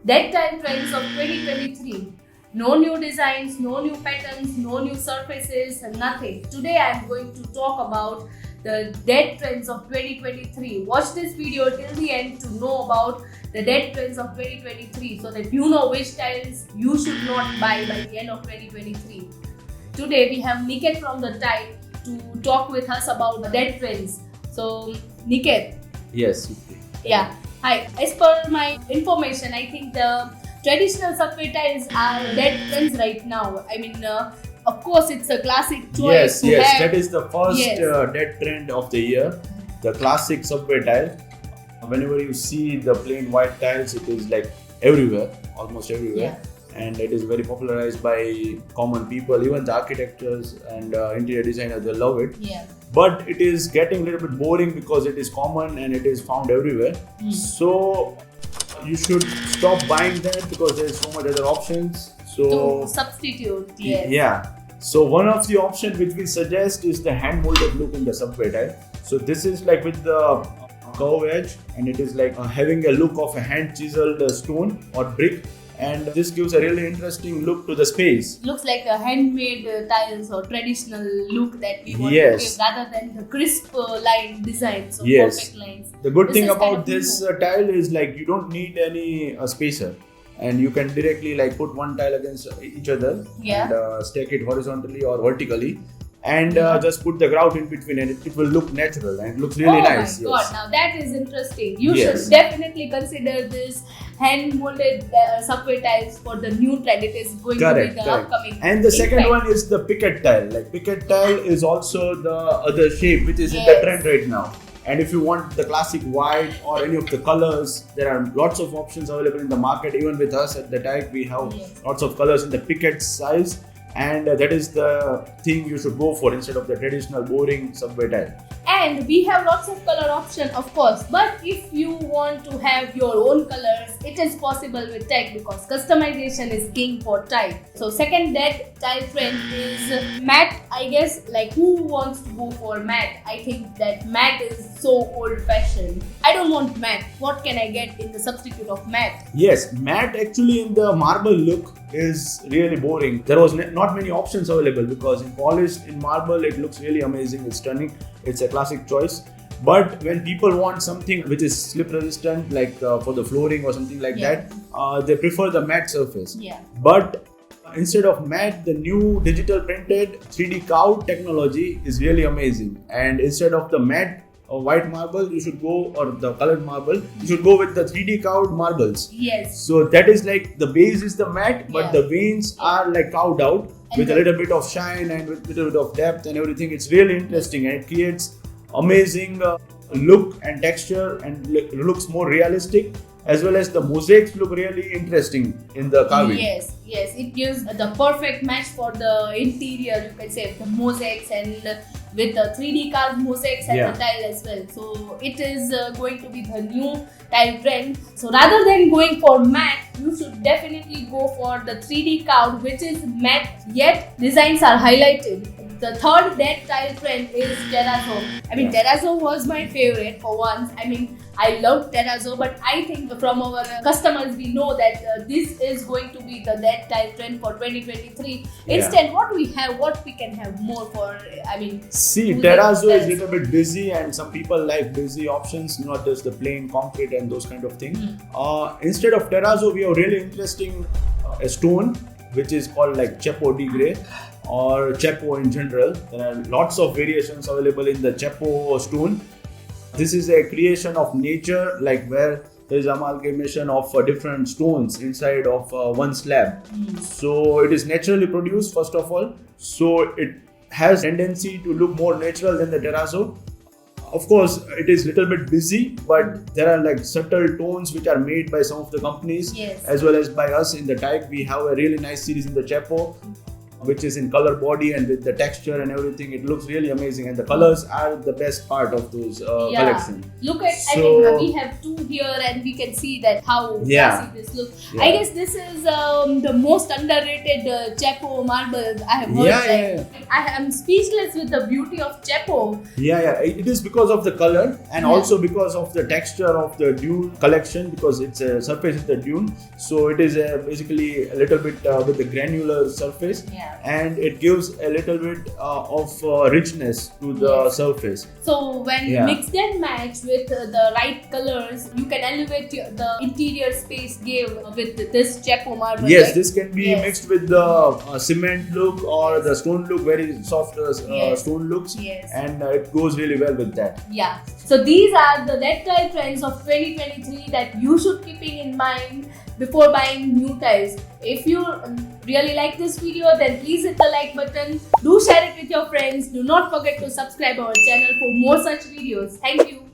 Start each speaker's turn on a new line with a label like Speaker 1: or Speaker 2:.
Speaker 1: Dead tile trends of 2023. No new designs, no new patterns, no new surfaces, nothing. Today I am going to talk about the dead trends of 2023. Watch this video till the end to know about the dead trends of 2023 so that you know which tiles you should not buy by the end of 2023. Today we have Niket from the TIEIC to talk with us about the dead trends. So Niket.
Speaker 2: Yes.
Speaker 1: Yeah. Hi. As per my information, I think the traditional subway tiles are dead trends right now. I mean, of course, it's a classic choice.
Speaker 2: Yes. That is the first dead trend of the year. The classic subway tile. Whenever you see the plain white tiles, it is like everywhere, almost everywhere.
Speaker 1: Yeah.
Speaker 2: And it is very popularized by common people. Even the architects and interior designers, they love it.
Speaker 1: Yeah.
Speaker 2: But it is getting a little bit boring because it is common and it is found everywhere. So you should stop buying that because there is so much other options. So
Speaker 1: to substitute, yes.
Speaker 2: Yeah. So one of the options which we suggest is the hand molded look in the subway tile. So this is like with the curve edge, and it is like having a look of a hand chiseled stone or brick. And this gives a really interesting look to the space.
Speaker 1: Looks like a handmade tiles or traditional look that we want
Speaker 2: Yes.
Speaker 1: to give rather than the crisp line designs or
Speaker 2: Yes.
Speaker 1: perfect lines.
Speaker 2: The good
Speaker 1: This
Speaker 2: thing
Speaker 1: is kind
Speaker 2: about
Speaker 1: of
Speaker 2: this
Speaker 1: new.
Speaker 2: tile is like you don't need any spacer, and you can directly like put one tile against each other
Speaker 1: Yeah.
Speaker 2: and stack it horizontally or vertically, and just put the grout in between, and it will look natural and it looks really nice.
Speaker 1: Oh my god, now that is interesting. You
Speaker 2: Yes.
Speaker 1: should definitely consider this hand molded subway tiles for the new trend. It is going to be the upcoming.
Speaker 2: And the second
Speaker 1: trend.
Speaker 2: one is the picket tile. Like picket tile is also the other shape which is in
Speaker 1: Yes.
Speaker 2: the trend right now. And if you want the classic white or any of the colors, there are lots of options available in the market. Even with us at the TIEIC, we have lots of colors in the picket size. And that is the thing you should go for instead of the traditional boring subway tile.
Speaker 1: And we have lots of color option, of course. But if you want to have your own colors, it is possible with TIEIC because customization is king for TIEIC. So second dead tile trend is matte. I guess like who wants to go for matte? I think that matte is so old-fashioned. I don't want matte. What can I get in the substitute of matte?
Speaker 2: Yes, matte actually in the marble look is really boring. There was not many options available because in polished, in marble, it looks really amazing. It's stunning. It's a classic choice. But when people want something which is slip resistant, like for the flooring or something like that, they prefer the matte surface.
Speaker 1: Yeah.
Speaker 2: But instead of matte, the new digital printed 3D curved technology is really amazing. And instead of the matte white marble, you should go, or the colored marble, you should go with the 3D curved marbles.
Speaker 1: Yes.
Speaker 2: So that is like the base is the matte, but the veins are like carved out with a little bit of shine and with a little bit of depth and everything. It's really interesting and it creates amazing look and texture and looks more realistic, as well as the mosaics look really interesting in the carving.
Speaker 1: Yes, it gives the perfect match for the interior, you can say, the mosaics and with the 3D carved mosaics and the tile as well. So it is going to be the new tile trend. So rather than going for matte, you should definitely go for the 3D carved, which is matte yet designs are highlighted. The third dead tile trend is terrazzo. I mean, terrazzo was my favorite for once. I mean, I loved terrazzo, but I think from our customers, we know that this is going to be the dead tile trend for 2023. Instead, what we can have more for, I mean...
Speaker 2: See, terrazzo is a little bit busy and some people like busy options, not just the plain concrete and those kind of things. Instead of terrazzo, we have really interesting a stone, which is called like Chapo de Grey, or Chapo in general. There are lots of variations available in the Chapo stone. This is a creation of nature, like where there is amalgamation of different stones inside of one slab. So it is naturally produced, first of all. So it has tendency to look more natural than the terrazzo. Of course, it is a little bit busy, but there are like subtle tones which are made by some of the companies, as well as by us in the TIEIC. We have a really nice series in the Chapo. which is in color body and with the texture and everything. It looks really amazing, and the colors are the best part of those collection.
Speaker 1: Look at, I mean, we have two here, and we can see that how classy this looks. I guess this is the most underrated Chapo marble I have heard. I am speechless with the beauty of Chapo.
Speaker 2: It is because of the color, and also because of the texture of the dune collection, because it's a surface of the dune, so it is basically a little bit with the granular surface, and it gives a little bit of richness to the surface.
Speaker 1: So when mixed and matched with the right colors, you can elevate the interior space gave with this Chapo marble.
Speaker 2: Yes, this can be mixed with the cement look or the stone look, very soft stone looks, and it goes really well with that.
Speaker 1: So these are the deck tile trends of 2023 that you should keeping in mind before buying new tiles. If you really like this video, then please hit the like button. Do share it with your friends. Do not forget to subscribe our channel for more such videos. Thank you.